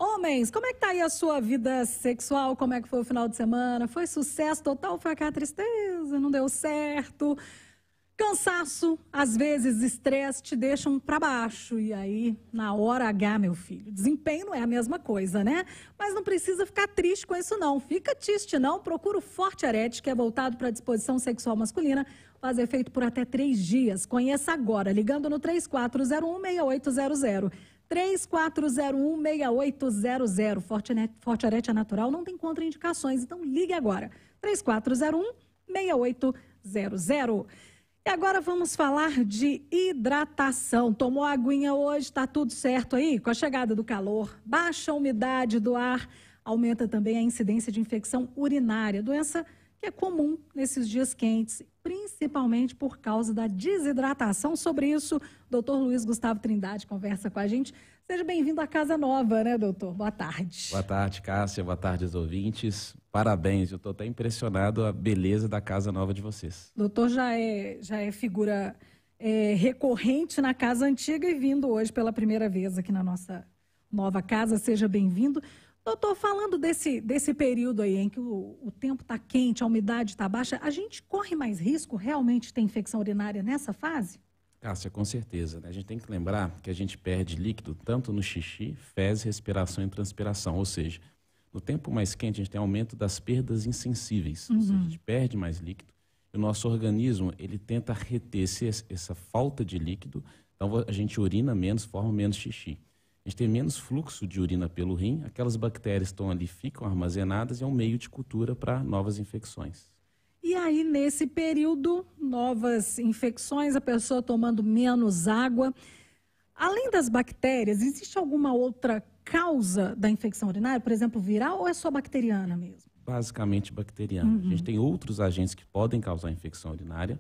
Homens, como é que tá aí a sua vida sexual? Como é que foi o final de semana? Foi sucesso total? Foi aquela tristeza? Não deu certo? Cansaço, às vezes estresse te deixam para baixo. E aí, na hora H, meu filho, desempenho não é a mesma coisa, né? Mas não precisa ficar triste com isso, não. Fica triste, não. Procura o Forte Arete, que é voltado para a disposição sexual masculina. Faz efeito por até 3 dias. Conheça agora, ligando no 3401-6800. 3401-6800. Forte Arete é natural, não tem contraindicações. Então, ligue agora. 3401-6800. E agora vamos falar de hidratação. Tomou aguinha hoje, está tudo certo aí? Com a chegada do calor, baixa a umidade do ar, aumenta também a incidência de infecção urinária, doença que é comum nesses dias quentes, principalmente por causa da desidratação. Sobre isso, doutor Luiz Gustavo Trindade conversa com a gente. Seja bem-vindo à Casa Nova, né, doutor? Boa tarde. Boa tarde, Cássia. Boa tarde aos ouvintes. Parabéns, eu estou até impressionado a beleza da Casa Nova de vocês. Doutor já é figura recorrente na casa antiga e vindo hoje pela primeira vez aqui na nossa nova casa. Seja bem-vindo. Doutor, falando desse período aí em que o tempo está quente, a umidade está baixa, a gente corre mais risco realmente de ter infecção urinária nessa fase? Cássia, com certeza, né? A gente tem que lembrar que a gente perde líquido tanto no xixi, fezes, respiração e transpiração. Ou seja, no tempo mais quente a gente tem aumento das perdas insensíveis. Ou seja, a gente perde mais líquido. E o nosso organismo, ele tenta reter essa falta de líquido. Então a gente urina menos, forma menos xixi. A gente tem menos fluxo de urina pelo rim, aquelas bactérias estão ali, ficam armazenadas e é um meio de cultura para novas infecções. E aí, nesse período, novas infecções, a pessoa tomando menos água. Além das bactérias, existe alguma outra causa da infecção urinária? Por exemplo, viral ou é só bacteriana mesmo? Basicamente bacteriana. A gente tem outros agentes que podem causar infecção urinária.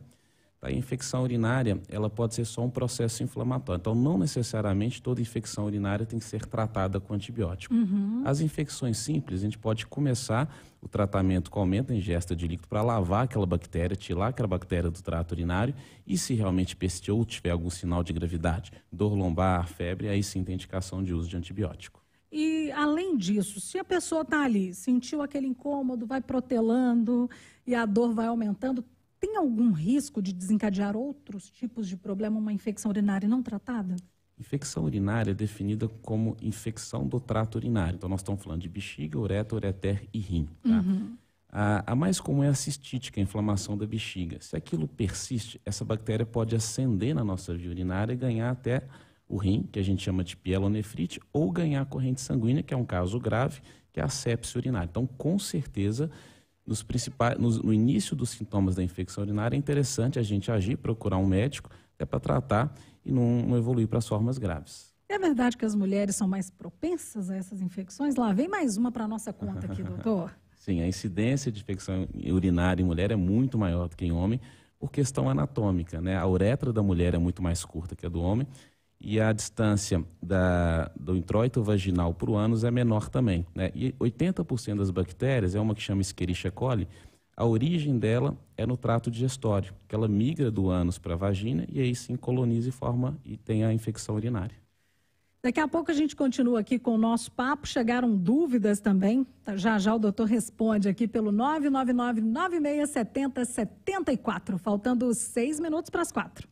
A infecção urinária, ela pode ser só um processo inflamatório. Então, não necessariamente toda infecção urinária tem que ser tratada com antibiótico. As infecções simples, a gente pode começar o tratamento com aumento da ingesta de líquido para lavar aquela bactéria, tirar aquela bactéria do trato urinário e se realmente persistir ou tiver algum sinal de gravidade, dor lombar, febre, aí sim tem indicação de uso de antibiótico. E, além disso, se a pessoa está ali, sentiu aquele incômodo, vai protelando e a dor vai aumentando, tem algum risco de desencadear outros tipos de problema, uma infecção urinária não tratada? Infecção urinária é definida como infecção do trato urinário. Então, nós estamos falando de bexiga, uretra, ureter e rim. Tá? A mais comum é a cistite, que é a inflamação da bexiga. Se aquilo persiste, essa bactéria pode ascender na nossa via urinária e ganhar até o rim, que a gente chama de pielonefrite, ou ganhar corrente sanguínea, que é um caso grave, que é a sepse urinária. Então, com certeza, no início dos sintomas da infecção urinária, é interessante a gente agir, procurar um médico, até para tratar e não evoluir para as formas graves. É verdade que as mulheres são mais propensas a essas infecções? Lá vem mais uma para a nossa conta aqui, doutor. Sim, a incidência de infecção urinária em mulher é muito maior do que em homem, por questão anatômica, né? A uretra da mulher é muito mais curta que a do homem e a distância do introito vaginal para o ânus é menor também, né? E 80% das bactérias, é uma que chama Escherichia coli, a origem dela é no trato digestório, que ela migra do ânus para a vagina e aí sim coloniza e tem a infecção urinária. Daqui a pouco a gente continua aqui com o nosso papo. Chegaram dúvidas também. Já já o doutor responde aqui pelo 999-9670-74. Faltando 6 minutos para as 4.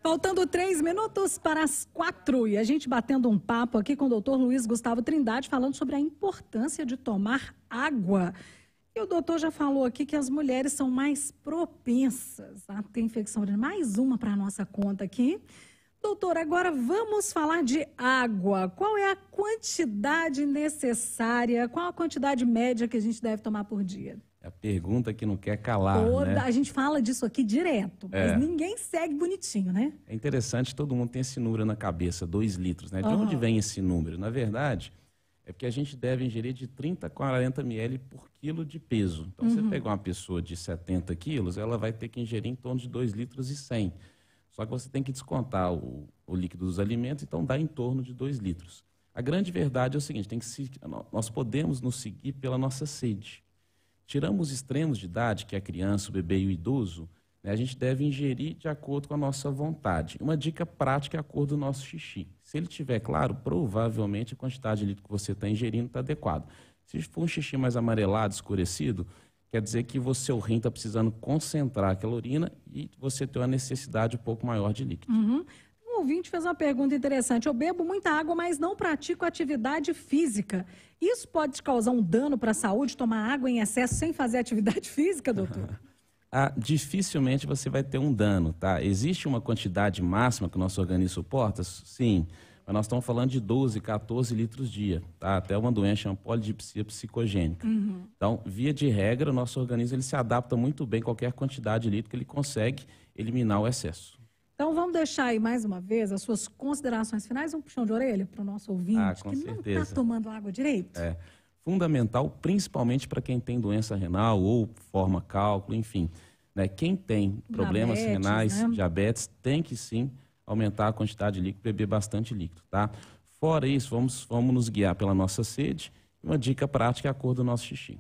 Faltando 3 minutos para as 4 e a gente batendo um papo aqui com o doutor Luiz Gustavo Trindade, falando sobre a importância de tomar água. E o doutor já falou aqui que as mulheres são mais propensas a ter infecção urinária. Mais uma para a nossa conta aqui. Doutor, agora vamos falar de água. Qual é a quantidade necessária, qual a quantidade média que a gente deve tomar por dia? É a pergunta que não quer calar, né? A gente fala disso aqui direto, mas ninguém segue bonitinho, né? É interessante, todo mundo tem esse número na cabeça, 2 litros, né? De onde vem esse número? Na verdade, é porque a gente deve ingerir de 30 a 40 ml por quilo de peso. Então, você pegar uma pessoa de 70 quilos, ela vai ter que ingerir em torno de 2 litros e 100. Só que você tem que descontar o líquido dos alimentos, então dá em torno de 2 litros. A grande verdade é o seguinte, nós podemos nos seguir pela nossa sede. Tiramos os extremos de idade, que é a criança, o bebê e o idoso, né, a gente deve ingerir de acordo com a nossa vontade. Uma dica prática é a cor do nosso xixi. Se ele estiver claro, provavelmente a quantidade de líquido que você está ingerindo está adequada. Se for um xixi mais amarelado, escurecido, quer dizer que o seu rim está precisando concentrar aquela urina e você tem uma necessidade um pouco maior de líquido. Um ouvinte fez uma pergunta interessante. Eu bebo muita água, mas não pratico atividade física. Isso pode te causar um dano para a saúde, tomar água em excesso sem fazer atividade física, doutor? Dificilmente você vai ter um dano, tá? Existe uma quantidade máxima que o nosso organismo suporta? Sim. Mas nós estamos falando de 12, 14 litros dia, tá? Até uma doença chama polidipsia psicogênica. Então, via de regra, o nosso organismo ele se adapta muito bem a qualquer quantidade de litro que ele consegue eliminar o excesso. Então, vamos deixar aí mais uma vez as suas considerações finais, um puxão de orelha para o nosso ouvinte com que certeza. não está tomando água direito. É fundamental, principalmente para quem tem doença renal ou forma cálculo, enfim. Né? Quem tem problemas renais, diabetes, tem que sim aumentar a quantidade de líquido, beber bastante líquido, tá? Fora isso, vamos nos guiar pela nossa sede. Uma dica prática é a cor do nosso xixi.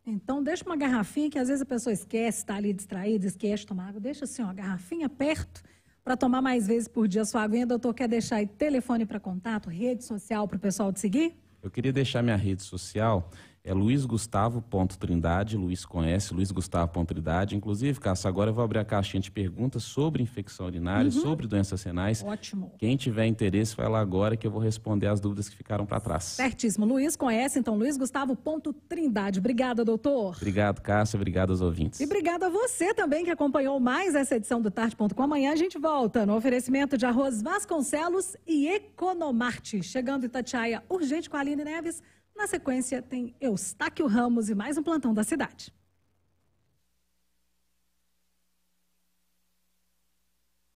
Então, deixa uma garrafinha, que às vezes a pessoa esquece, está ali distraída, esquece de tomar água. Deixa assim, ó, a garrafinha perto para tomar mais vezes por dia a sua aguinha. Doutor, quer deixar aí telefone para contato, rede social para o pessoal te seguir? Eu queria deixar minha rede social, é luizgustavo.trindade, Luiz conhece, luizgustavo.trindade. Inclusive, Cássio, agora eu vou abrir a caixinha de perguntas sobre infecção urinária, sobre doenças renais. Ótimo. Quem tiver interesse, vai lá agora que eu vou responder as dúvidas que ficaram para trás. Certíssimo. Luiz conhece, então, luizgustavo.trindade. Obrigada, doutor. Obrigado, Cássio. Obrigado aos ouvintes. E obrigada a você também que acompanhou mais essa edição do Tarde.com. Amanhã a gente volta no oferecimento de Arroz Vasconcelos e Economarte. Chegando em Itatiaia, urgente com a Aline Neves. Na sequência, tem Eustáquio Ramos e mais um plantão da cidade.